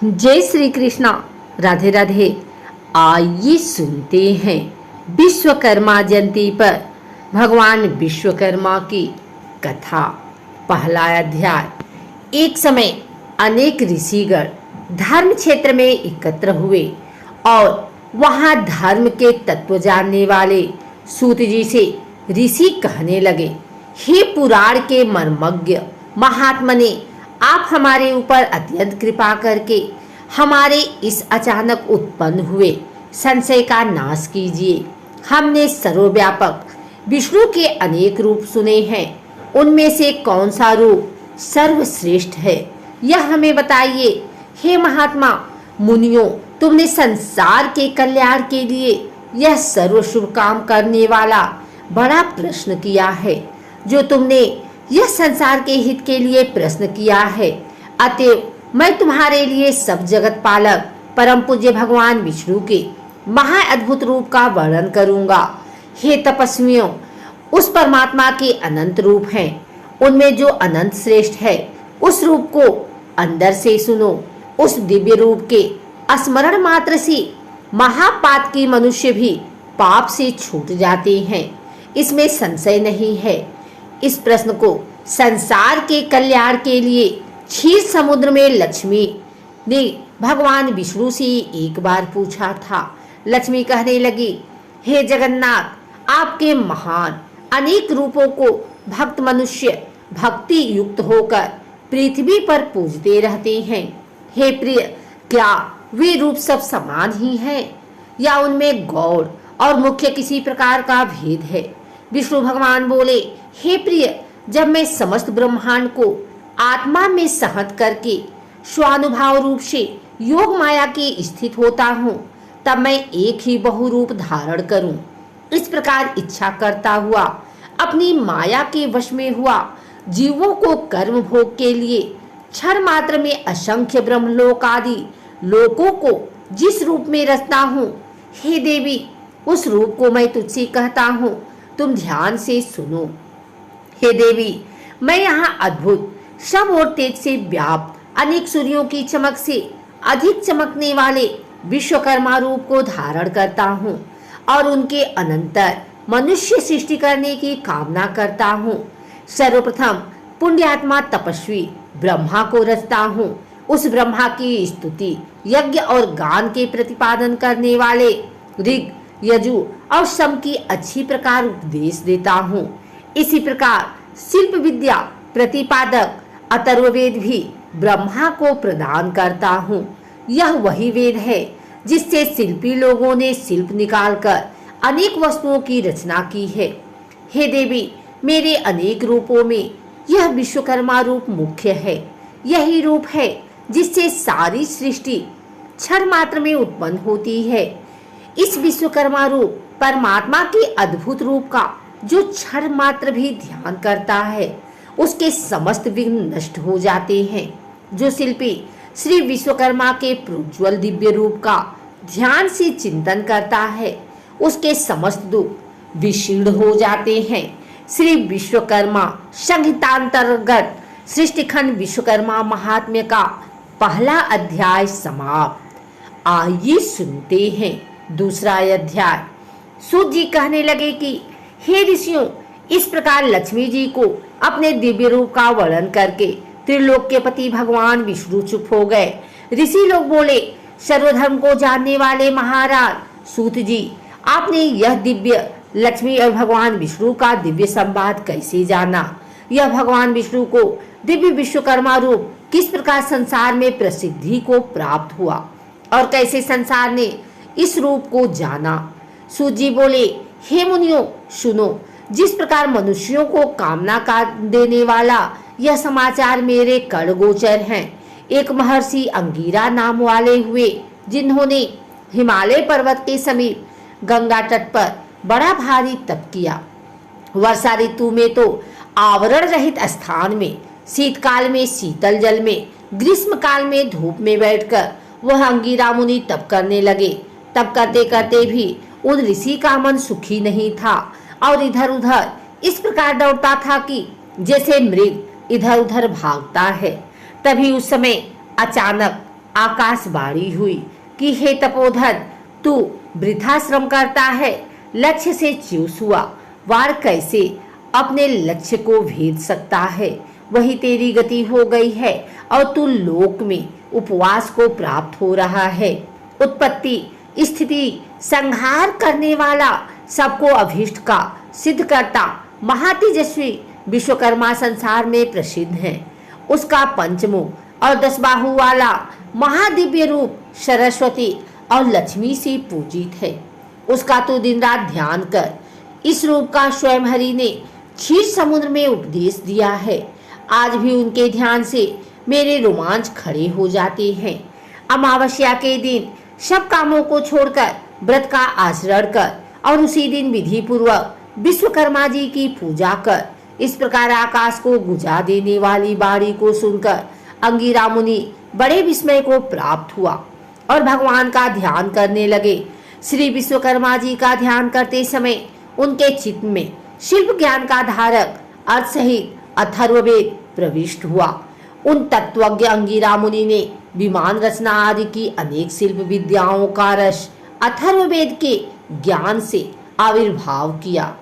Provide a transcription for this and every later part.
जय श्री कृष्णा। राधे राधे। आइए सुनते हैं विश्वकर्मा जयंती पर भगवान विश्वकर्मा की कथा। पहला अध्याय। एक समय अनेक ऋषिगण धर्म क्षेत्र में एकत्र हुए और वहां धर्म के तत्व जानने वाले सूत जी से ऋषि कहने लगे, हे पुराण के मर्मज्ञ महात्मने, आप हमारे ऊपर अत्यंत कृपा करके हमारे इस अचानक उत्पन्न हुए संशय का नाश कीजिए। हमने सर्वव्यापक विष्णु के अनेक रूप सुने हैं, उनमें से कौन सा रूप सर्वश्रेष्ठ है, यह हमें बताइए। हे महात्मा मुनियों, तुमने संसार के कल्याण के लिए यह सर्व शुभ काम करने वाला बड़ा प्रश्न किया है। जो तुमने यह संसार के हित के लिए प्रश्न किया है, अतएव मैं तुम्हारे लिए सब जगत पालक परम पूज्य भगवान विष्णु के महा अद्भुत रूप का वर्णन करूंगा। हे तपस्वियों, उस परमात्मा के अनंत रूप हैं, उनमें जो अनंत श्रेष्ठ है उस रूप को अंदर से सुनो। उस दिव्य रूप के स्मरण मात्र से महापात की मनुष्य भी पाप से छूट जाते हैं, इसमें संशय नहीं है। इस प्रश्न को संसार के कल्याण के लिए क्षीर समुद्र में लक्ष्मी ने भगवान विष्णु से एक बार पूछा था। लक्ष्मी कहने लगी, हे जगन्नाथ, आपके महान अनेक रूपों को भक्त मनुष्य भक्ति युक्त होकर पृथ्वी पर पूजते रहते हैं। हे प्रिय, क्या वे रूप सब समान ही हैं या उनमें गौड़ और मुख्य किसी प्रकार का भेद है? विष्णु भगवान बोले, हे प्रिय, जब मैं समस्त ब्रह्मांड को आत्मा में सहत करके स्वानुभाव रूप से योग माया के स्थित होता हूँ, तब मैं एक ही बहुरूप धारण करूं। इस प्रकार इच्छा करता हुआ अपनी माया के वश में हुआ जीवों को कर्म भोग के लिए क्षण मात्र में असंख्य ब्रह्मलोक आदि लोकों को जिस रूप में रचता हूँ, हे देवी, उस रूप को मैं तुझसे कहता हूँ, तुम ध्यान से सुनो। हे देवी, मैं यहाँ अद्भुत शम और तेज से व्याप्त अनेक सूर्यों की चमक से अधिक चमकने वाले विश्वकर्मा रूप को धारण करता हूँ और उनके अनंतर मनुष्य सृष्टि करने की कामना करता हूँ। सर्वप्रथम पुण्यात्मा तपस्वी ब्रह्मा को रचता हूँ। उस ब्रह्मा की स्तुति यज्ञ और गान के प्रतिपादन करने वाले ऋग, यजु और सम की अच्छी प्रकार उपदेश देता हूँ। इसी प्रकार शिल्प विद्या प्रतिपादक अथर्ववेद भी ब्रह्मा को प्रदान करता हूँ। यह वही वेद है जिससे शिल्पी लोगों ने शिल्प निकालकर अनेक वस्तुओं की रचना की है। हे देवी, मेरे अनेक रूपों में यह विश्वकर्मा रूप मुख्य है। यही रूप है जिससे सारी सृष्टि क्षण मात्र में उत्पन्न होती है। इस विश्वकर्मा रूप परमात्मा के अद्भुत रूप का जो क्षण मात्र भी ध्यान करता है, उसके समस्त विघ्न नष्ट हो जाते हैं। जो शिल्पी श्री विश्वकर्मा के प्रज्वल दिव्य रूप का ध्यान से चिंतन करता है, उसके समस्त दुख विशीर्ण हो जाते हैं। श्री विश्वकर्मा संहितांतर्गत सृष्टिखंड विश्वकर्मा महात्म्य का पहला अध्याय समाप्त। आइए सुनते हैं दूसरा अध्याय। सूत जी कहने लगे कि हे ऋषियों, इस प्रकार लक्ष्मी जी को अपने दिव्य रूप का वर्णन करके त्रिलोक के पति भगवान विष्णु चुप हो गए। ऋषि लोग बोले, सर्वधर्म को जानने वाले महाराज सूत जी, आपने यह दिव्य लक्ष्मी और भगवान विष्णु का दिव्य संवाद कैसे जाना? यह भगवान विष्णु को दिव्य विश्वकर्मा रूप किस प्रकार संसार में प्रसिद्धि को प्राप्त हुआ और कैसे संसार ने इस रूप को जाना? सूत जी बोले, हे मुनियों, सुनो। जिस प्रकार मनुष्यों को कामना का देने वाला यह समाचार मेरे कड़ गोचर हैं। एक महर्षि अंगीरा नाम वाले हुए, जिन्होंने हिमालय पर्वत के समीप गंगा तट पर बड़ा भारी तप किया। वर्षा ऋतु में तो आवरण रहित स्थान में, शीतकाल में शीतल जल में, ग्रीष्म काल में धूप में बैठकर वह अंगीरा मुनि तप करने लगे। तप करते करते भी उन ऋषि का मन सुखी नहीं था और इधर उधर इस प्रकार दौड़ता था कि जैसे मृग इधर उधर भागता है। तभी उस समय अचानक आकाशवाणी हुई कि हे तपोधन, तू वृथा श्रम करता है, लक्ष्य से च्यूस हुआ वार कैसे अपने लक्ष्य को भेद सकता है। वही तेरी गति हो गई है और तू लोक में उपवास को प्राप्त हो रहा है। उत्पत्ति, स्थिति, संहार करने वाला, सबको अभीष्ट का सिद्ध करता महातेजस्वी विश्वकर्मा संसार में प्रसिद्ध है। उसका पंचमुख और 10 बाहु वाला महादिव्य रूप सरस्वती और लक्ष्मी से पूजित है। उसका तो दिन रात ध्यान कर इस रूप का स्वयं हरि ने क्षीर समुद्र में उपदेश दिया है। आज भी उनके ध्यान से मेरे रोमांच खड़े हो जाते हैं। अमावस्या के दिन सब कामों को छोड़कर व्रत का आचरण कर और उसी दिन विधि पूर्वक विश्वकर्मा जी की पूजा कर। इस प्रकार आकाश को गुजा देने वाली बाणी को सुनकर अंगिरा मुनि बड़े विस्मय को प्राप्त हुआ और भगवान का ध्यान करने लगे। श्री विश्वकर्मा जी का ध्यान करते समय उनके चित्त में शिल्प ज्ञान का धारक अर्थ सहित अथर्ववेद प्रविष्ट हुआ। उन तत्वज्ञ अंगिरा मुनि ने विमान रचना आदि की अनेक शिल्प विद्याओं का रस अथर्ववेद के ज्ञान से आविर्भाव किया।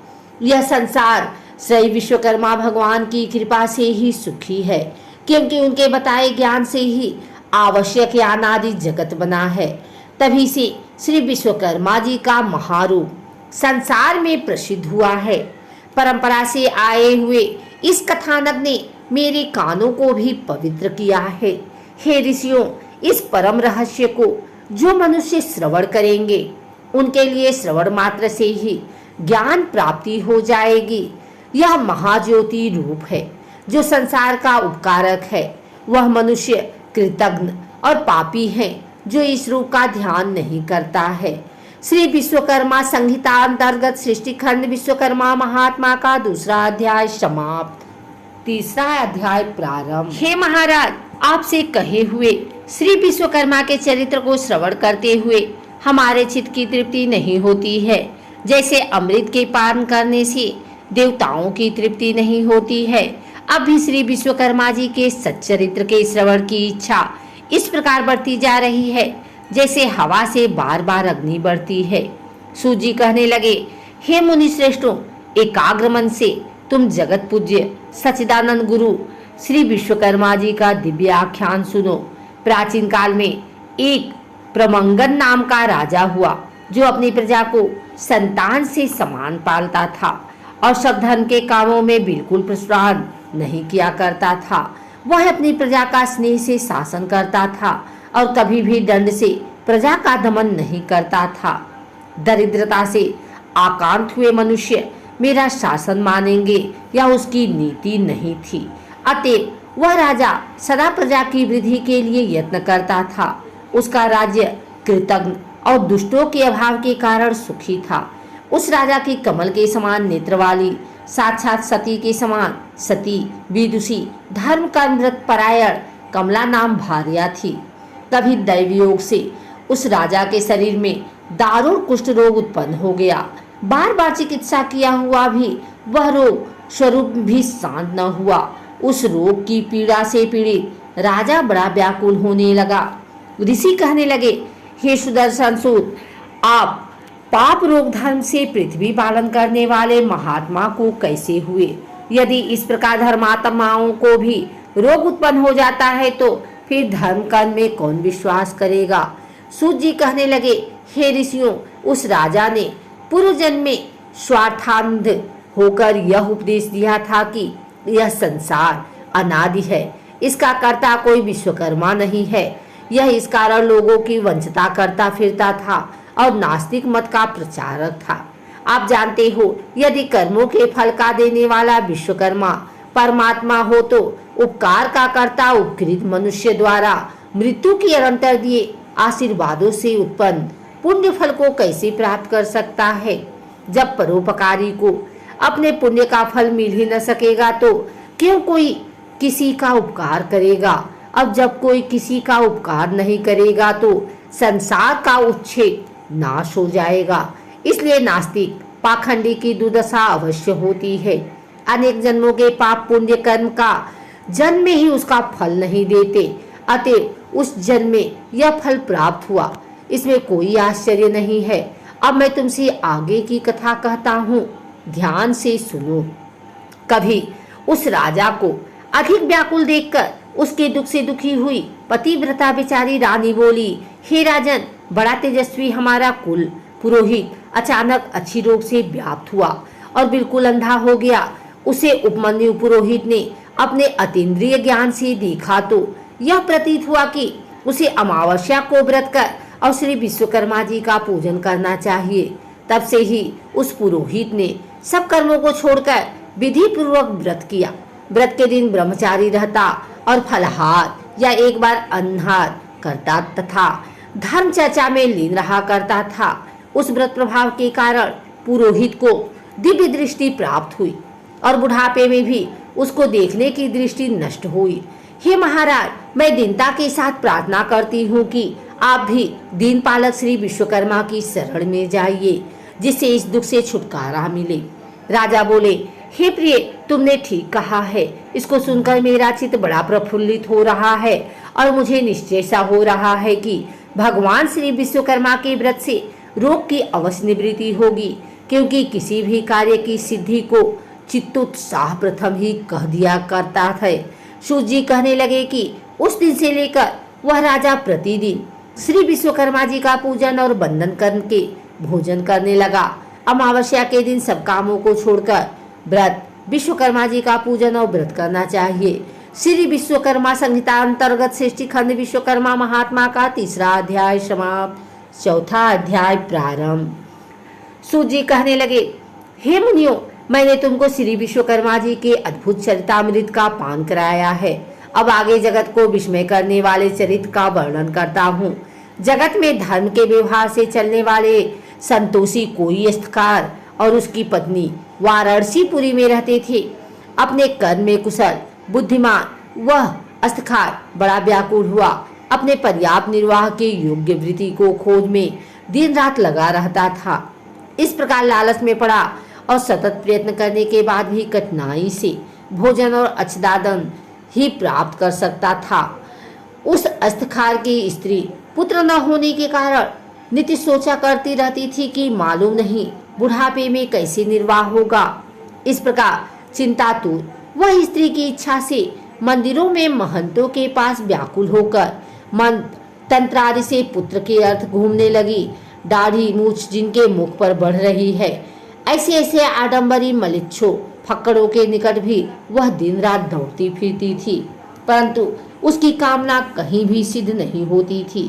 यह संसार श्री विश्वकर्मा भगवान की कृपा से ही सुखी है, क्योंकि उनके बताए ज्ञान से ही आवश्यक ज्ञान आदि जगत बना है। तभी से श्री विश्वकर्मा जी का महारूप संसार में प्रसिद्ध हुआ है। परंपरा से आए हुए इस कथानक ने मेरे कानों को भी पवित्र किया है। हे ऋषियों, इस परम रहस्य को जो मनुष्य श्रवण करेंगे उनके लिए श्रवण मात्र से ही ज्ञान प्राप्ति हो जाएगी। यह महाज्योति रूप है जो संसार का उपकारक है। वह मनुष्य कृतज्ञ और पापी है जो इस रूप का ध्यान नहीं करता है। श्री विश्वकर्मा संहिता अंतर्गत सृष्टि खंड विश्वकर्मा महात्मा का 2रा अध्याय समाप्त। 3रा अध्याय प्रारंभ। हे महाराज, आपसे कहे हुए श्री विश्वकर्मा के चरित्र को श्रवण करते हुए हमारे चित्त की तृप्ति नहीं होती है। जैसे अमृत के पान करने से देवताओं की तृप्ति नहीं होती है, अब भी श्री विश्वकर्मा जी के सच्चरित्र के श्रवण की इच्छा इस प्रकार बढ़ती जा रही है जैसे हवा से बार बार अग्नि बढ़ती है। सूत जी कहने लगे, हे मुनि श्रेष्ठों, एकाग्र मन से तुम जगत पूज्य सच्चिदानंद गुरु श्री विश्वकर्मा जी का दिव्य आख्यान सुनो। प्राचीन काल में एक प्रमंगन नाम का राजा हुआ जो अपनी प्रजा को संतान से समान पालता था और सब धन के कामों में बिल्कुल प्रसाद नहीं किया करता था। वह अपनी प्रजा का स्नेह से शासन करता था और कभी भी दंड से प्रजा का दमन नहीं करता था। दरिद्रता से आक्रांत हुए मनुष्य मेरा शासन मानेंगे या उसकी नीति नहीं थी। अतएव वह राजा सदा प्रजा की वृद्धि के लिए यत्न करता था। उसका राज्य कृतज्ञ और दुष्टों के अभाव के कारण सुखी था। उस राजा की कमल के समान नेत्र वाली, साक्षात सती के समान सती, विदुषी, धर्म कर्म व्रत परायण कमला नाम भार्या थी। कभी दैवयोग से उस राजा के शरीर में दारुण कुष्ठ रोग उत्पन्न हो गया। बार बार चिकित्सा किया हुआ भी वह रोग स्वरूप भी शांत न हुआ। उस रोग की पीड़ा से पीड़ित राजा बड़ा व्याकुल होने लगा। ऋषि कहने लगे, हे सुदर्शन सूत, आप पाप रोग धर्म से पृथ्वी पालन करने वाले महात्मा को कैसे हुए? यदि इस प्रकार धर्मात्माओं को भी रोग उत्पन्न हो जाता है तो फिर धर्म कर्म में कौन विश्वास करेगा? सूत जी कहने लगे, हे ऋषियों, उस राजा ने पूर्व जन्म में स्वार्थांध होकर यह उपदेश दिया था कि यह संसार अनादि है, इसका कर्ता कोई विश्वकर्मा नहीं है। यह इस कारण लोगों की वंचता करता फिरता था और नास्तिक मत का प्रचारक था। आप जानते हो, यदि कर्मों के फल का देने वाला विश्वकर्मा परमात्मा हो तो उपकार का कर्ता उपकृत मनुष्य द्वारा मृत्यु के अनंतर दिए आशीर्वादों से उत्पन्न पुण्य फल को कैसे प्राप्त कर सकता है? जब परोपकारी को अपने पुण्य का फल मिल ही न सकेगा तो क्यों कोई किसी का उपकार करेगा? अब जब कोई किसी का उपकार नहीं करेगा तो संसार का उच्छेद नाश हो जाएगा। इसलिए नास्तिक पाखंडी की दुर्दशा अवश्य होती है। अनेक जन्मों के पाप पुण्य कर्म का जन्म में ही उसका फल नहीं देते, अतएव उस जन्म में यह फल प्राप्त हुआ, इसमें कोई आश्चर्य नहीं है। अब मैं तुमसे आगे की कथा कहता हूँ, ध्यान से सुनो। कभी उस राजा को अधिक व्याकुल देखकर उसके दुख से दुखी हुई पतिव्रता बेचारी रानी बोली, हे राजन, बड़ा तेजस्वी हमारा कुल पुरोहित अचानक अच्छी रोग से व्याप्त हुआ और बिल्कुल अंधा हो गया। उसे उपमन्यु पुरोहित ने अपने अतीन्द्रिय ज्ञान से देखा तो यह प्रतीत हुआ कि उसे अमावस्या को व्रत कर और श्री विश्वकर्मा जी का पूजन करना चाहिए। तब से ही उस पुरोहित ने सब कर्मों को छोड़कर विधि पूर्वक व्रत किया। व्रत के दिन ब्रह्मचारी रहता और फलाहार या एक बार अनाहार करता तथा धर्म चर्चा में लीन रहा करता था। उस व्रत प्रभाव के कारण पुरोहित को दिव्य दृष्टि प्राप्त हुई और बुढ़ापे में भी उसको देखने की दृष्टि नष्ट हुई। हे महाराज, मैं दीनता के साथ प्रार्थना करती हूँ कि आप भी दीन पालक श्री विश्वकर्मा की शरण में जाइए, जिससे इस दुख से छुटकारा मिले। राजा बोले, हे प्रिय, तुमने ठीक कहा है। इसको सुनकर मेरा चित्त बड़ा प्रफुल्लित हो रहा है और मुझे निश्चय सा हो रहा है कि भगवान श्री विश्वकर्मा के व्रत से रोग की अवश्य निवृत्ति होगी, क्योंकि किसी भी कार्य की सिद्धि को चित्तोत्साह प्रथम ही कह दिया करता है। सूत जी कहने लगे कि उस दिन से लेकर वह राजा प्रतिदिन श्री विश्वकर्मा जी का पूजन और वंदन करके भोजन करने लगा। अमावस्या के दिन सब कामों को छोड़कर व्रत विश्वकर्मा जी का पूजन और व्रत करना चाहिए। श्री विश्वकर्मा संहिता अंतर्गत सृष्टि खंड विश्वकर्मा महात्मा का 3रा अध्याय समाप्त। 4था अध्याय प्रारंभ। सूत जी कहने लगे, हे मुनियों, मैंने तुमको श्री विश्वकर्मा जी के अद्भुत चरितामृत का पान कराया है। अब आगे जगत को विस्मय करने वाले चरित्र का वर्णन करता हूँ। जगत में धर्म के व्यवहार से चलने वाले संतोषी कोई अस्तकार और उसकी पत्नी वाराणसीपुरी में रहते थे। अपने कर्म में कुशल बुद्धिमान वह अस्तखार बड़ा व्याकुल हुआ। अपने पर्याप्त निर्वाह के योग्य वृत्ति को खोज में दिन रात लगा रहता था। इस प्रकार लालच में पड़ा और सतत प्रयत्न करने के बाद भी कठिनाई से भोजन और अच्छदादन ही प्राप्त कर सकता था। उस अस्तखार की स्त्री पुत्र न होने के कारण नित्य सोचा करती रहती थी कि मालूम नहीं बुढ़ापे में कैसे निर्वाह होगा। इस प्रकार चिंतातुर वह स्त्री की इच्छा से मंदिरों में महंतों के पास व्याकुल होकर मन तंत्रादि से पुत्र के अर्थ घूमने लगी। दाढ़ी मूछ जिनके मुख पर बढ़ रही है, ऐसे ऐसे आडंबरी मलिच्छों फक्कड़ों के निकट भी वह दिन रात दौड़ती फिरती थी, परंतु उसकी कामना कहीं भी सिद्ध नहीं होती थी।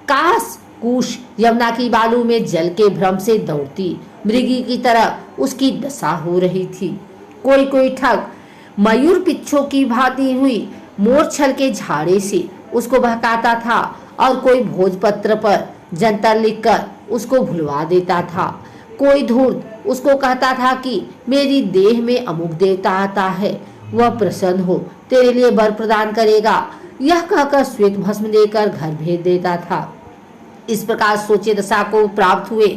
काश कुश यमुना की बालू में जल के भ्रम से दौड़ती मृगी की तरह उसकी दशा हो रही थी। कोई कोई ठग मयूर पिच्छों की भांति हुई मोरछल के झाड़े से उसको बहकाता था और कोई भोजपत्र पर जंतर लिखकर उसको भुलवा देता था। कोई धूर्त उसको कहता था कि मेरी देह में अमुक देवता आता है, वह प्रसन्न हो तेरे लिए वर प्रदान करेगा। यह कहकर श्वेत भस्म देकर घर भेज देता था। इस प्रकार सोचे दशा को प्राप्त हुए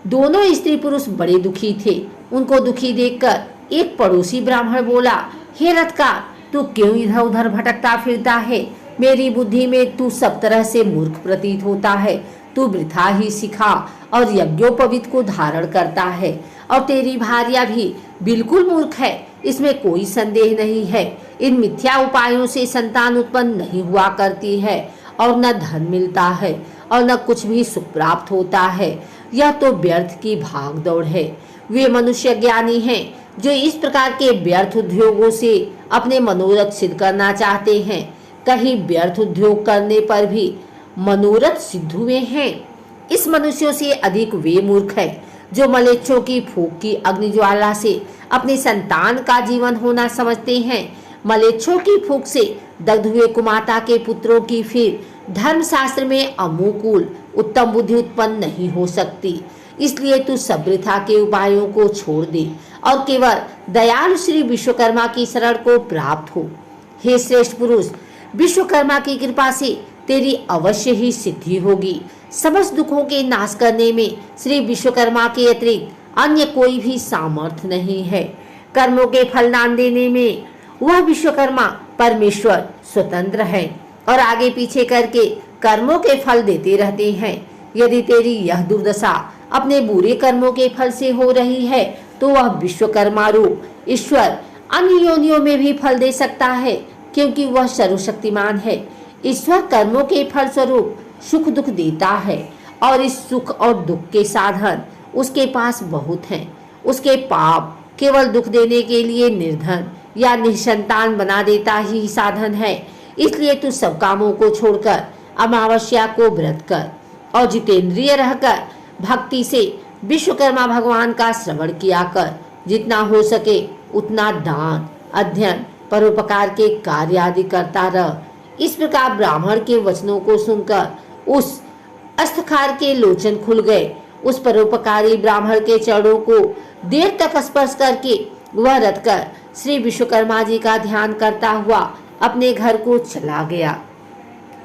दोनों स्त्री पुरुष बड़े दुखी थे। उनको दुखी देखकर एक पड़ोसी ब्राह्मण बोला, हे रथकार, तू क्यों इधर उधर भटकता फिरता है? मेरी बुद्धि में तू सब तरह से मूर्ख प्रतीत होता है। तू वृथा ही सिखा और यज्ञोपवीत को धारण करता है और तेरी भार्या भी बिल्कुल मूर्ख है, इसमें कोई संदेह नहीं है। इन मिथ्या उपायों से संतान उत्पन्न नहीं हुआ करती है और न धन मिलता है और न कुछ भी सुख प्राप्त होता है। यह तो व्यर्थ की भाग दौड़ है। वे मनुष्य ज्ञानी हैं जो इस प्रकार के व्यर्थ उद्योगों से अपने मनोरथ सिद्ध करना चाहते हैं। कहीं व्यर्थ उद्योग करने पर भी मनोरथ सिद्ध हुए हैं। इस मनुष्यों से अधिक वे मूर्ख हैं जो मलेच्छों की फूंक की अग्निज्वाला से अपने संतान का जीवन होना समझते हैं। मलेच्छों की फूंक से दग्ध हुए कुमाता के पुत्रों की फिर धर्मशास्त्र में अनुकूल उत्तम बुद्धि उत्पन्न नहीं हो सकती। इसलिए तू सब वृथा के उपायों को छोड़ दे और केवल दयालु श्री विश्वकर्मा की शरण को प्राप्त हो। हे श्रेष्ठ पुरुष, विश्वकर्मा की कृपा से तेरी अवश्य ही सिद्धि होगी। समस्त दुखों के नाश करने में श्री विश्वकर्मा के अतिरिक्त अन्य कोई भी सामर्थ्य नहीं है। कर्मों के फल दान देने में वह विश्वकर्मा परमेश्वर स्वतंत्र है। और आगे पीछे करके कर्मों के फल देते रहते हैं। यदि तेरी यह दुर्दशा अपने बुरे कर्मों के फल से हो रही है तो वह विश्वकर्मा रूप ईश्वर अन्य योनियों में भी फल दे सकता है, क्योंकि वह सर्वशक्तिमान है। ईश्वर कर्मों के फल स्वरूप सुख दुख देता है और इस सुख और दुख के साधन उसके पास बहुत हैं। उसके पाप केवल दुख देने के लिए निर्धन या निसंतान बना देता ही साधन है। इसलिए तू सब कामों को छोड़कर अमावस्या को व्रत कर और जितेंद्रिय रहकर भक्ति से विश्वकर्मा भगवान का श्रवण किया कर। जितना हो सके उतना दान, अध्ययन, परोपकार के कार्य आदि करता रह। इस प्रकार ब्राह्मण के वचनों को सुनकर उस अस्तखार के लोचन खुल गए। उस परोपकारी ब्राह्मण के चरणों को देर तक स्पर्श करके वह रथ कर श्री विश्वकर्मा जी का ध्यान करता हुआ अपने घर को चला गया।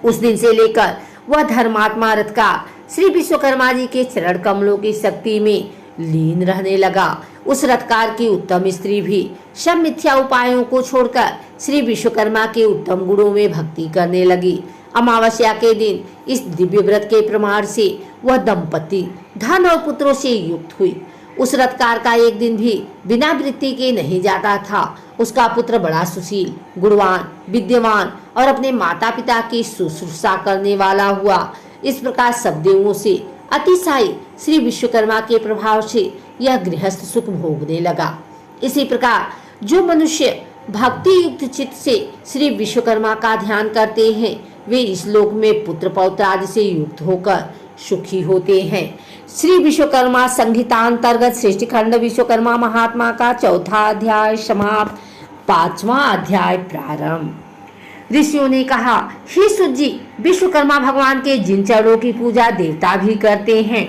उस दिन से लेकर वह धर्मात्मा रथकार श्री विश्वकर्मा जी के चरण कमलों की शक्ति में लीन रहने लगा। उस रथकार की उत्तम स्त्री भी सब मिथ्या उपायों को छोड़कर श्री विश्वकर्मा के उत्तम गुणों में भक्ति करने लगी। अमावस्या के दिन इस दिव्य व्रत के प्रमाण से वह दंपति धन और पुत्रों से युक्त हुई। उस रथकार का एक दिन भी बिना वृत्ति के नहीं जाता था। उसका पुत्र बड़ा सुशील, गुणवान, विद्यमान और अपने माता पिता की शुश्रूषा करने वाला हुआ। इस प्रकार सब देवों से अतिशायी श्री विश्वकर्मा के प्रभाव से यह गृहस्थ सुख भोगने लगा। इसी प्रकार जो मनुष्य भक्ति युक्त चित्त से श्री विश्वकर्मा का ध्यान करते हैं वे इस लोक में पुत्र पौत्र आदि से युक्त होकर सुखी होते हैं। श्री विश्वकर्मा संहिता अंतर्गत सृष्टि खंड विश्वकर्मा महात्मा का चौथा अध्याय समाप्त। 5वां अध्याय प्रारंभ। ऋषियों ने कहा, हे सुत जी, विश्वकर्मा भगवान के जिन चरणों की पूजा देवता भी करते हैं,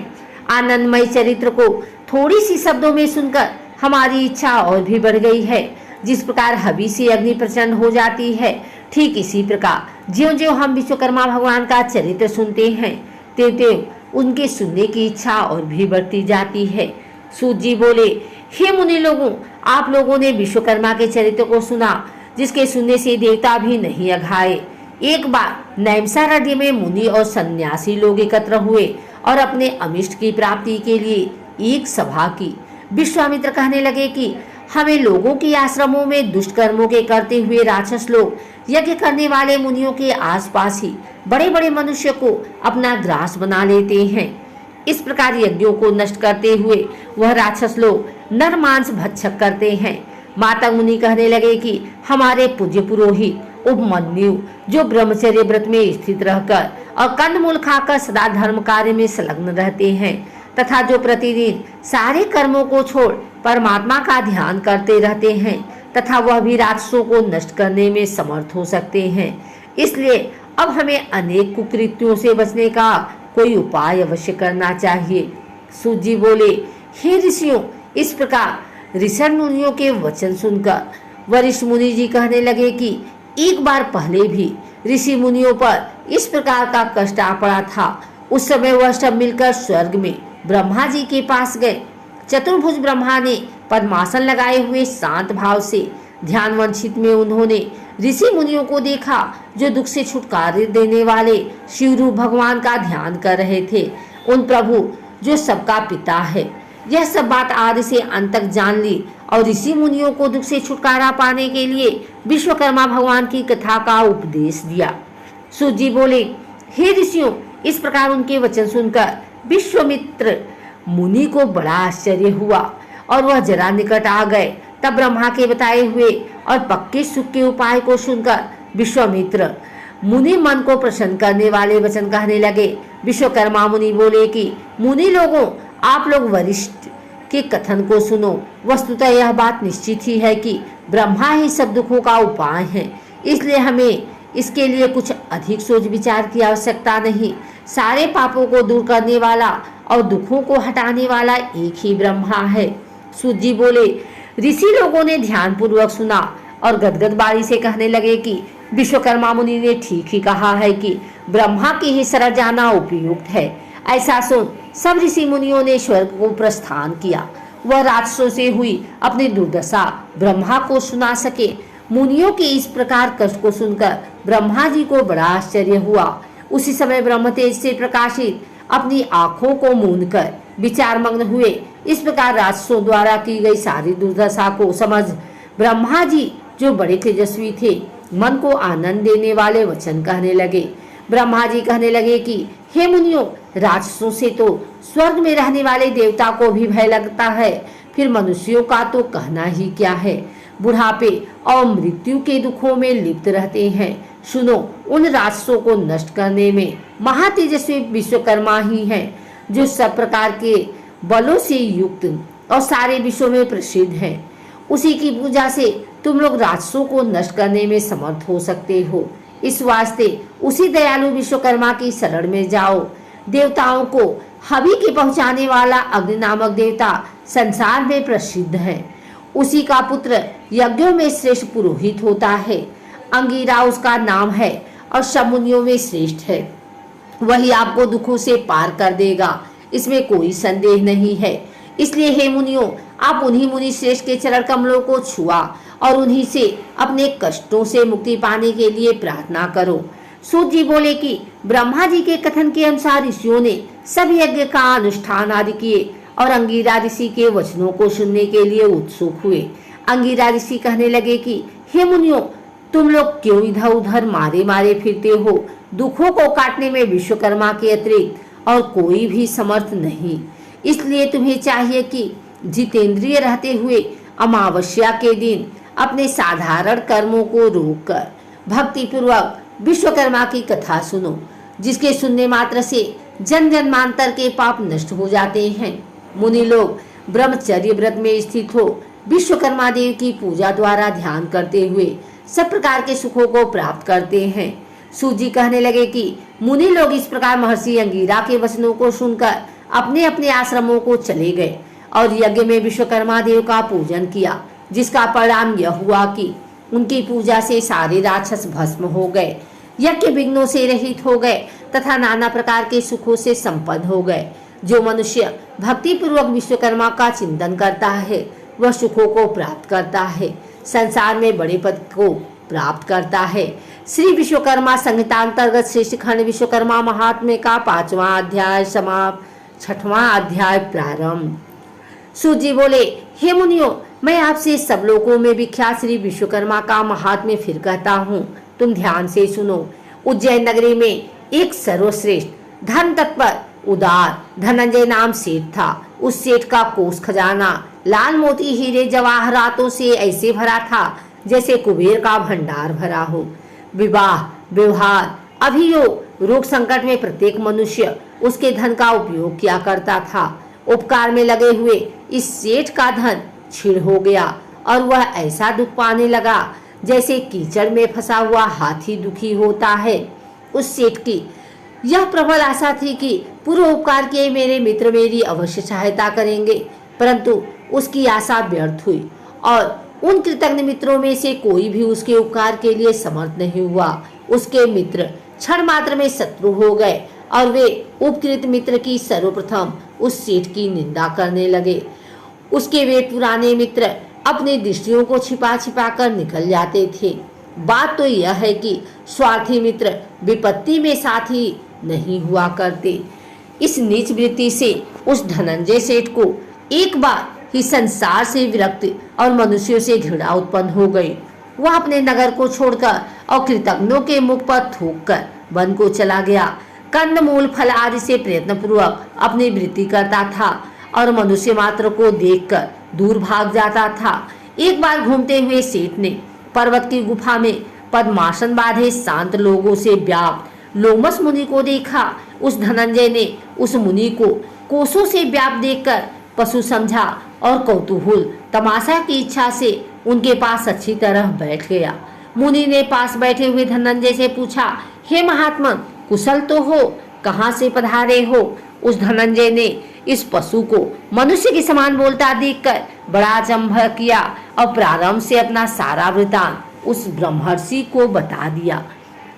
आनंदमय चरित्र को थोड़ी सी शब्दों में सुनकर हमारी इच्छा और भी बढ़ गई है। जिस प्रकार हवि से अग्नि प्रचंड हो जाती है, ठीक इसी प्रकार ज्यों ज्यों हम विश्वकर्मा भगवान का चरित्र सुनते हैं त्यों त्यों उनके सुनने की इच्छा और भी बढ़ती जाती है। सूत जी बोले, हे मुनि लोगों, आप लोगों ने विश्वकर्मा के चरित्र को सुना, जिसके सुनने से देवता भी नहीं अघाए। एक बार नैमिषारण्य में मुनि और सन्यासी लोग एकत्र हुए और अपने अमिष्ट की प्राप्ति के लिए एक सभा की। विश्वामित्र कहने लगे कि हमें लोगों के आश्रमों में दुष्ट कर्मों के करते हुए राक्षस लोग यज्ञ करने वाले मुनियों के आसपास ही बड़े बड़े मनुष्य को अपना ग्रास बना लेते हैं। इस प्रकार यज्ञों को नष्ट करते हुए वह राक्षस लोग नर मांस भक्षक करते हैं। माता मुनि कहने लगे कि हमारे पूज्य पुरोहित उपमन्यु, जो ब्रह्मचर्य व्रत में स्थित रहकर और कंदमूल खाकर सदा धर्म कार्य में संलग्न रहते हैं तथा जो प्रतिदिन सारे कर्मों को छोड़ परमात्मा का ध्यान करते रहते हैं तथा वह भी राक्षसों को नष्ट करने में समर्थ हो सकते हैं। इसलिए अब हमें अनेक कुकृत्यों से बचने का कोई उपाय अवश्य करना चाहिए। सूत जी बोले, हे ऋषियों, इस प्रकार ऋषि मुनियों के वचन सुनकर वरिष्ठ मुनि जी कहने लगे कि एक बार पहले भी ऋषि मुनियों पर इस प्रकार का कष्ट आ पड़ा था। उस समय वह सब मिलकर स्वर्ग में ब्रह्मा जी के पास गए। चतुर्भुज ब्रह्मा ने पद्मासन लगाए हुए शांत भाव से ध्यान वंचित में उन्होंने ऋषि मुनियों को देखा जो दुख से छुटकारे देने वाले शिवरूप भगवान का ध्यान कर रहे थे। उन प्रभु जो सबका पिता है, यह सब बात आदि से अंत तक जान ली और ऋषि मुनियों को दुख से छुटकारा पाने के लिए विश्वकर्मा भगवान की कथा का उपदेश दिया। सूत जी बोले, हे ऋषियों, इस प्रकार उनके वचन सुनकर विश्वामित्र मुनि को बड़ा आश्चर्य हुआ और वह जरा निकट आ गए। तब ब्रह्मा के बताए हुए और पक्के सुख के उपाय को सुनकर विश्वामित्र मुनि मन को प्रसन्न करने वाले वचन कहने लगे। विश्वकर्मा मुनि बोले कि मुनि लोगों, आप लोग वरिष्ठ के कथन को सुनो। वस्तुतः यह बात निश्चित ही है कि ब्रह्मा ही सब दुखों का उपाय है, इसलिए हमें इसके लिए कुछ अधिक सोच विचार की आवश्यकता नहीं। सारे पापों को दूर करने वाला और दुखों को हटाने वाला एक ही ब्रह्मा है। सूत जी बोले, ऋषि लोगों ने ध्यान पूर्वक सुना और गदगद वाणी से कहने लगे कि विश्वकर्मा मुनि ने ठीक ही कहा है कि ब्रह्मा की ही शरण जाना उपयुक्त है। ऐसा सुन सब ऋषि मुनियों ने स्वर्ग को प्रस्थान किया। वह राक्षसों से हुई अपनी दुर्दशा ब्रह्मा को सुना सके। मुनियों के इस प्रकार कष्ट को सुनकर ब्रह्मा जी को बड़ा आश्चर्य हुआ। उसी समय ब्रह्म तेज से प्रकाशित अपनी आंखों को मूंदकर विचार मग्न हुए। इस प्रकार राक्षसों द्वारा की गई सारी दुर्दशा को समझ ब्रह्मा जी, जो बड़े तेजस्वी थे, मन को आनंद देने वाले वचन कहने लगे। ब्रह्मा जी कहने लगे कि हे मुनियों, राक्षसों से तो स्वर्ग में रहने वाले देवता को भी भय लगता है, फिर मनुष्यों का तो कहना ही क्या है। बुढ़ापे और मृत्यु के दुखों में लिप्त रहते हैं। सुनो, उन राक्षसों को नष्ट करने में महातेजस्वी विश्वकर्मा ही हैं, जो सब प्रकार के बलों से युक्त और सारे विश्व में प्रसिद्ध हैं। उसी की पूजा से तुम लोग राक्षसों को नष्ट करने में समर्थ हो सकते हो। इस वास्ते उसी दयालु विश्वकर्मा की शरण में जाओ। देवताओं को हवि के पहुंचाने वाला अग्नि नामक देवता संसार में प्रसिद्ध है। उसी का पुत्र यज्ञों में श्रेष्ठ पुरोहित होता है। अंगिरा उसका नाम है और सब मुनियों में श्रेष्ठ है। वही आपको दुखों से पार कर देगा, इसमें कोई संदेह नहीं है। इसलिए हे मुनियों, आप उन्हीं मुनि श्रेष्ठ के चरण कमलों को छुआ और उन्हीं से अपने कष्टों से मुक्ति पाने के लिए प्रार्थना करो। सूत जी बोले कि ब्रह्मा जी के कथन के अनुसार ऋषियों ने सब यज्ञ का अनुष्ठान आदि किए और अंगिरा ऋषि के वचनों को सुनने के लिए उत्सुक हुए। अंगिरा ऋषि कहने लगे कि हे मुनियों, तुम लोग क्यों इधर उधर मारे मारे फिरते हो? दुखों को काटने में विश्वकर्मा के अतिरिक्त और कोई भी समर्थ नहीं। इसलिए तुम्हें चाहिए कि जितेंद्रिय रहते हुए अमावस्या के दिन अपने साधारण कर्मों को रोककर भक्ति पूर्वक विश्वकर्मा की कथा सुनो, जिसके सुनने मात्र से जन जन्मांतर के पाप नष्ट हो जाते हैं। मुनि लोग ब्रह्मचर्य व्रत में स्थित हो विश्वकर्मा देव की पूजा द्वारा ध्यान करते हुए सब प्रकार के सुखों को प्राप्त करते हैं। सूजी कहने लगे कि मुनि लोग इस प्रकार महर्षि अंगिरा के वचनों को सुनकर अपने अपने आश्रमों को चले गए और यज्ञ में विश्वकर्मा देव का पूजन किया, जिसका परिणाम यह हुआ कि उनकी पूजा से सारे राक्षस भस्म हो गए, यज्ञ विघ्नों से रहित हो गए तथा नाना प्रकार के सुखों से संपन्न हो गए। जो मनुष्य भक्ति पूर्वक विश्वकर्मा का चिंतन करता है वह सुखों को प्राप्त करता है, संसार में बड़े पद को प्राप्त करता है। श्री विश्वकर्मा संहिता अंतर्गत श्रेष्ठ खंड विश्वकर्मा महात्म्य का 5वां अध्याय समाप्त। 6वां अध्याय प्रारंभ। सूजी बोले, हे मुनियों, मैं आपसे सब लोगों में विख्यात श्री विश्वकर्मा का महात्म्य फिर कहता हूँ, तुम ध्यान से सुनो। उज्जैन नगरी में एक सर्वश्रेष्ठ धन तत्पर उदार धनंजय नाम सेठ था। उस सेठ का कोष खजाना लाल मोती हीरे जवाहरातों से ऐसे भरा था जैसे कुबेर का भंडार भरा हो। विवाह, व्यवहार, अभियोग, रोग संकट में प्रत्येक मनुष्य उसके धन का उपयोग किया करता था। उपकार में लगे हुए इस सेठ का धन छीड़ हो गया और वह ऐसा दुख पाने लगा जैसे कीचड़ में फंसा हुआ हाथी दुखी होता है। उस सेठ की यह प्रबल आशा थी कि पूर्व उपकार किए मेरे मित्र मेरी अवश्य सहायता करेंगे, परंतु उसकी आशा व्यर्थ हुई और उन कृतज्ञ मित्रों में से कोई भी उसके उपकार के लिए समर्थ नहीं हुआ। उसके मित्र क्षण मात्र में शत्रु हो गए और वे उपकृत मित्र की सर्वप्रथम उस सेठ की निंदा करने लगे। उसके वे पुराने मित्र अपने दृष्टियों को छिपा छिपा कर निकल जाते थे। बात तो यह है कि स्वार्थी मित्र विपत्ति में साथी नहीं हुआ करते। इस नीच वृत्ति से उस धनंजय सेठ को एक बार ही संसार से विरक्त और मनुष्यों से घृणा उत्पन्न हो गई। वह अपने नगर को छोड़कर और कृतज्ञों के मुख पर थूककर वन को चला गया। कंदमूल फल आदि से प्रयत्न पूर्वक अपनी वृत्ति करता था और मनुष्य मात्र को देखकर दूर भाग जाता था। एक बार घूमते हुए सेठ ने पर्वत की गुफा में पद्मासन बांधे शांत लोगों से व्याप्त लोमस मुनि को देखा। उस धनंजय ने उस मुनि को कोसों से व्याप्त देखकर पशु समझा और कौतूहल तमाशा की इच्छा से उनके पास अच्छी तरह बैठ गया। मुनि ने पास बैठे हुए धनंजय से पूछा, हे महात्मा, कुशल तो हो? कहाँ से पधारे हो? उस धनंजय ने इस पशु को मनुष्य के समान बोलता देखकर बड़ा अचंभ किया और प्रारंभ से अपना सारा वृतांत उस ब्रह्मर्षि को बता दिया।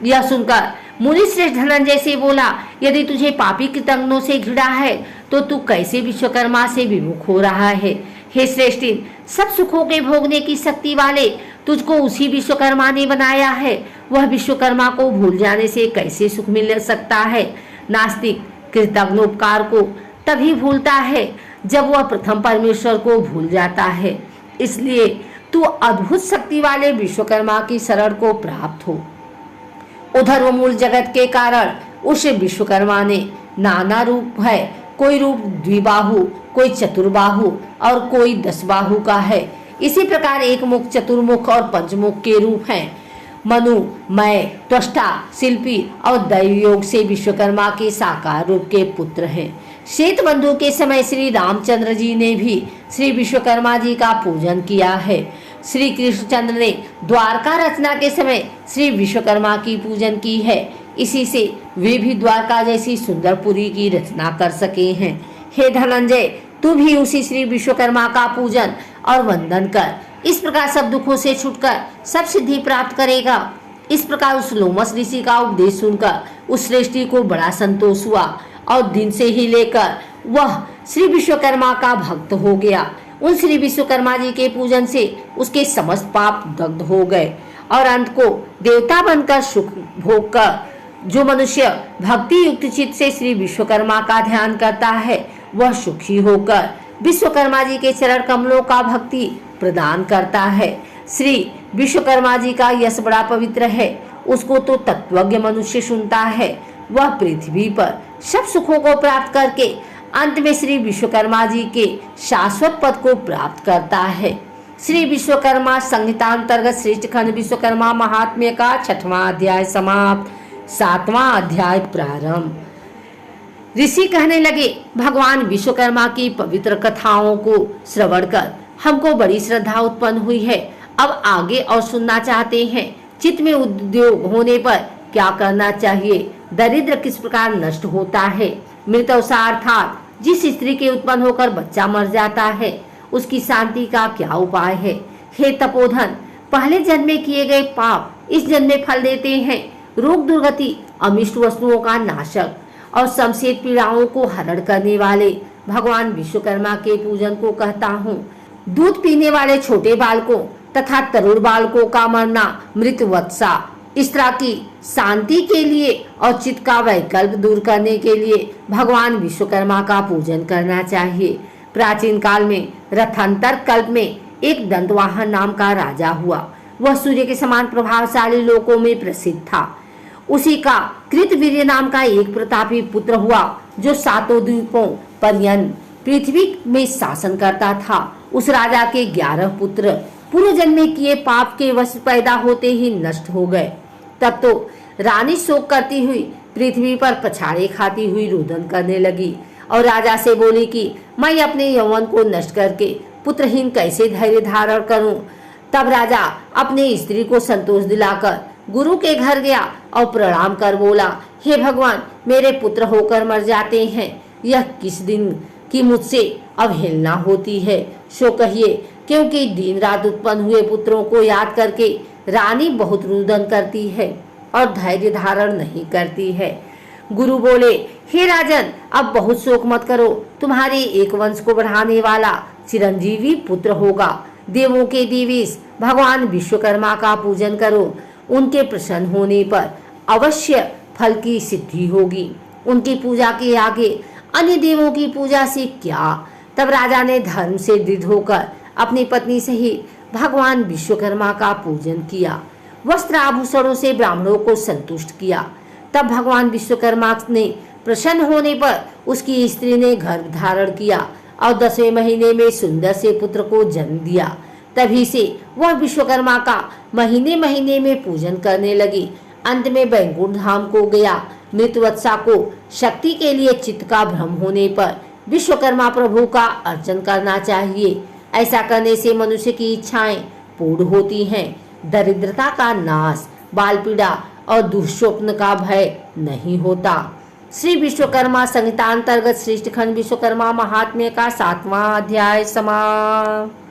यह सुनकर मुनि श्रेष्ठ धनंजय से बोला, यदि तुझे पापी कृतज्ञों से घृणा है तो तू कैसे विश्वकर्मा से विमुख हो रहा है? हे श्रेष्ठ, सब सुखों के भोगने की शक्ति वाले तुझको उसी विश्वकर्मा ने बनाया है। वह विश्वकर्मा को भूल जाने से कैसे सुख मिल सकता है। नास्तिक कृतज्ञोपकार को तभी भूलता है जब वह प्रथम परमेश्वर को भूल जाता है। इसलिए तू अद्भुत शक्ति वाले विश्वकर्मा की शरण को प्राप्त हो। उधर वो मूल जगत के कारण उस विश्वकर्मा ने नाना रूप है। कोई रूप द्विबाहु, कोई चतुर्बाहु और कोई 10 बाहु का है। इसी प्रकार एक मुख, चतुर्मुख और पंचमुख के रूप हैं। मनु, मैं, त्वष्टा, शिल्पी और दैव योग से विश्वकर्मा के साकार रूप के पुत्र हैं। श्वेत बंधु के समय श्री रामचंद्र जी ने भी श्री विश्वकर्मा जी का पूजन किया है। श्री कृष्णचंद्र ने द्वारका रचना के समय श्री विश्वकर्मा की पूजन की है। इसी से वे भी द्वारका जैसी सुंदरपुरी की रचना कर सके हैं। हे धनंजय, तू भी उसी श्री विश्वकर्मा का पूजन और वंदन कर। इस प्रकार सब दुखों से छुटकर सब सिद्धि प्राप्त करेगा। इस प्रकार उस लोमस ऋषि का उपदेश सुनकर उस श्रेष्ठी को बड़ा संतोष हुआ और दिन से ही लेकर वह श्री विश्वकर्मा का भक्त हो गया। उन श्री विश्वकर्मा जी के पूजन से उसके समस्त पाप दग्ध हो गए और अंत को देवता बनकर सुख भोग कर जो मनुष्य भक्ति युक्त चित्त से श्री विश्वकर्मा का ध्यान करता है वह सुखी होकर विश्वकर्मा जी के चरण कमलों का भक्ति प्रदान करता है। श्री विश्वकर्मा जी का यश बड़ा पवित्र है। उसको तो तत्वज्ञ मनुष्य सुनता है। वह पृथ्वी पर सब सुखों को प्राप्त करके अंत में श्री विश्वकर्मा जी के शाश्वत पद को प्राप्त करता है। श्री विश्वकर्मा संहितांतर्गत श्रेष्ठ खंड विश्वकर्मा महात्म्य का 6वां अध्याय समाप्त। 7वां अध्याय प्रारंभ। ऋषि कहने लगे, भगवान विश्वकर्मा की पवित्र कथाओं को श्रवण कर हमको बड़ी श्रद्धा उत्पन्न हुई है। अब आगे और सुनना चाहते हैं। चित्त में उद्योग होने पर क्या करना चाहिए? दरिद्र किस प्रकार नष्ट होता है? मृतवसा अर्थात जिस स्त्री के उत्पन्न होकर बच्चा मर जाता है उसकी शांति का क्या उपाय है? हे तपोधन, पहले जन्म में किए गए पाप इस जन्म में फल देते हैं। रोग दुर्गति, अमिष्ट वस्तुओं का नाशक और शमशेर पीड़ाओं को हरण करने वाले भगवान विश्वकर्मा के पूजन को कहता हूँ। दूध पीने वाले छोटे बालकों तथा तरुण बालकों का मरना मृत वत्सा इस तरह की शांति के लिए और चित्त का वैकल्प दूर करने के लिए भगवान विश्वकर्मा का पूजन करना चाहिए। प्राचीन काल में रथांतर कल्प में एक दंतवाहन नाम का राजा हुआ। वह सूर्य के समान प्रभावशाली लोकों में प्रसिद्ध था। उसी का कृतवीर्य नाम का एक प्रतापी पुत्र हुआ जो 7 द्वीपों पर्यंत पृथ्वी में शासन करता था। उस राजा के 11 पुत्र पूर्व जन्म में किए पाप के वश पैदा होते ही नष्ट हो गए। तब तो रानी शोक करती हुई पृथ्वी पर पछाड़े खाती हुई रुदन करने लगी और राजा से बोली कि मैं अपने यौवन को नष्ट करके पुत्रहीन कैसे धैर्य धारण करूं। तब राजा अपने स्त्री को संतोष दिलाकर गुरु के घर गया और प्रणाम कर बोला, हे भगवान, मेरे पुत्र होकर मर जाते हैं। यह किस दिन की मुझसे अवहेलना होती है, सो कहिए, क्योंकि दिन रात उत्पन्न हुए पुत्रों को याद करके रानी बहुत रुदन करती है और धैर्य धारण नहीं करती है। गुरु बोले, हे राजन, अब बहुत शोक मत करो। तुम्हारे एक वंश को बढ़ाने वाला चिरंजीवी पुत्र होगा। देवों के देवीश भगवान विश्वकर्मा का पूजन करो। उनके प्रसन्न होने पर अवश्य फल की सिद्धि होगी। उनकी पूजा के आगे अन्य देवों की पूजा से क्या। तब राजा ने धर्म से दृढ़ होकर अपनी पत्नी सहित भगवान विश्वकर्मा का पूजन किया। वस्त्र आभूषणों से ब्राह्मणों को संतुष्ट किया। तब भगवान विश्वकर्मा ने प्रसन्न होने पर उसकी स्त्री ने गर्भ धारण किया और 10वें महीने में सुंदर से पुत्र को जन्म दिया। तभी से वह विश्वकर्मा का महीने महीने में पूजन करने लगी। अंत में बैकुंठ धाम को गया। मृतवत्सा को शक्ति के लिए चित्त का भ्रम होने पर विश्वकर्मा प्रभु का अर्चन करना चाहिए। ऐसा करने से मनुष्य की इच्छाएं पूर्ण होती हैं। दरिद्रता का नाश, बाल पीड़ा और दुष्स्वप्न का भय नहीं होता। श्री विश्वकर्मा संहिता अंतर्गत श्रेष्ठ खंड विश्वकर्मा महात्म्य का 7वां अध्याय समाप्त।